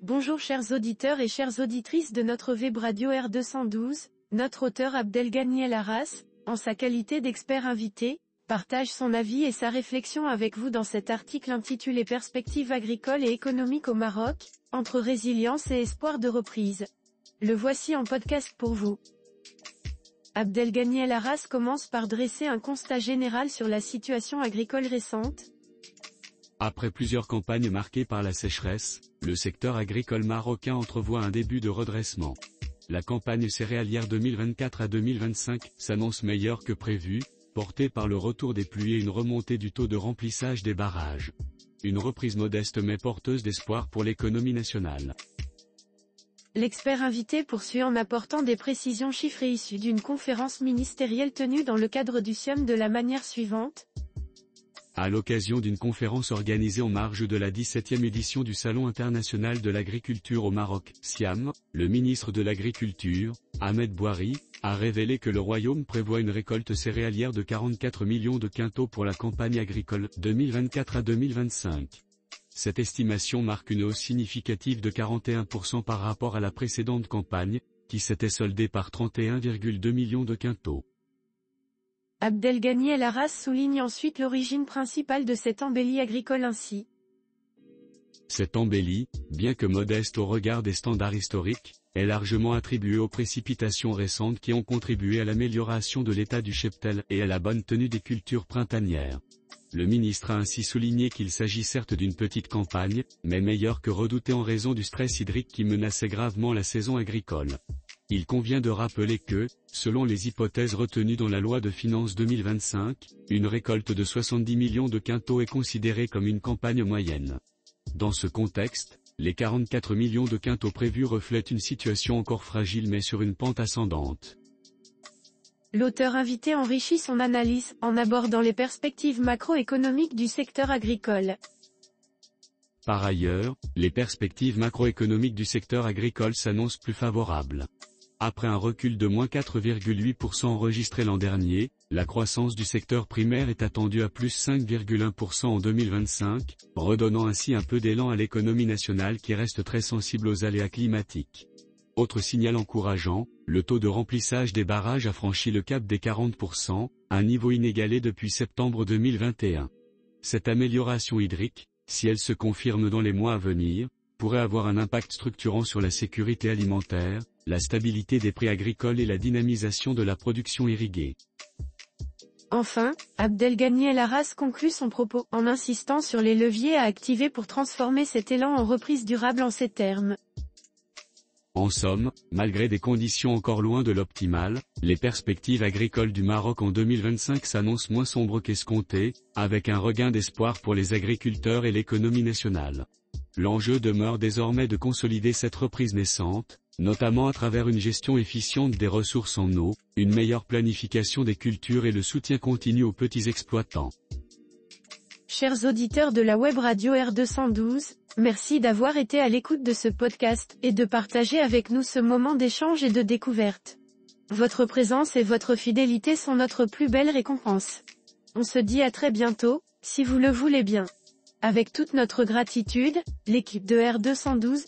Bonjour chers auditeurs et chères auditrices de notre web radio R212, notre auteur Abdelghany El Arras, en sa qualité d'expert invité, partage son avis et sa réflexion avec vous dans cet article intitulé Perspectives agricoles et économiques au Maroc, entre résilience et espoir de reprise. Le voici en podcast pour vous. Abdelghany El Arras commence par dresser un constat général sur la situation agricole récente. Après plusieurs campagnes marquées par la sécheresse, le secteur agricole marocain entrevoit un début de redressement. La campagne céréalière 2024 à 2025 s'annonce meilleure que prévu, portée par le retour des pluies et une remontée du taux de remplissage des barrages. Une reprise modeste mais porteuse d'espoir pour l'économie nationale. L'expert invité poursuit en apportant des précisions chiffrées issues d'une conférence ministérielle tenue dans le cadre du SIAM de la manière suivante. À l'occasion d'une conférence organisée en marge de la 17e édition du Salon international de l'agriculture au Maroc, SIAM, le ministre de l'Agriculture, Ahmed Bouari, a révélé que le Royaume prévoit une récolte céréalière de 44 millions de quintaux pour la campagne agricole 2024 à 2025. Cette estimation marque une hausse significative de 41% par rapport à la précédente campagne, qui s'était soldée par 31,2 millions de quintaux. Abdelghany El Arras souligne ensuite l'origine principale de cette embellie agricole ainsi. Cette embellie, bien que modeste au regard des standards historiques, est largement attribuée aux précipitations récentes qui ont contribué à l'amélioration de l'état du cheptel et à la bonne tenue des cultures printanières. Le ministre a ainsi souligné qu'il s'agit certes d'une petite campagne, mais meilleure que redoutée en raison du stress hydrique qui menaçait gravement la saison agricole. Il convient de rappeler que, selon les hypothèses retenues dans la loi de finances 2025, une récolte de 70 millions de quintaux est considérée comme une campagne moyenne. Dans ce contexte, les 44 millions de quintaux prévus reflètent une situation encore fragile mais sur une pente ascendante. L'auteur invité enrichit son analyse en abordant les perspectives macroéconomiques du secteur agricole. Par ailleurs, les perspectives macroéconomiques du secteur agricole s'annoncent plus favorables. Après un recul de moins 4,8% enregistré l'an dernier, la croissance du secteur primaire est attendue à plus 5,1% en 2025, redonnant ainsi un peu d'élan à l'économie nationale qui reste très sensible aux aléas climatiques. Autre signal encourageant, le taux de remplissage des barrages a franchi le cap des 40%, un niveau inégalé depuis septembre 2021. Cette amélioration hydrique, si elle se confirme dans les mois à venir, pourrait avoir un impact structurant sur la sécurité alimentaire, la stabilité des prix agricoles et la dynamisation de la production irriguée. Enfin, Abdelghany El Arras conclut son propos en insistant sur les leviers à activer pour transformer cet élan en reprise durable en ces termes. En somme, malgré des conditions encore loin de l'optimal, les perspectives agricoles du Maroc en 2025 s'annoncent moins sombres qu'escomptées, avec un regain d'espoir pour les agriculteurs et l'économie nationale. L'enjeu demeure désormais de consolider cette reprise naissante, notamment à travers une gestion efficiente des ressources en eau, une meilleure planification des cultures et le soutien continu aux petits exploitants. Chers auditeurs de la web radio R212, merci d'avoir été à l'écoute de ce podcast et de partager avec nous ce moment d'échange et de découverte. Votre présence et votre fidélité sont notre plus belle récompense. On se dit à très bientôt, si vous le voulez bien. Avec toute notre gratitude, l'équipe de R212,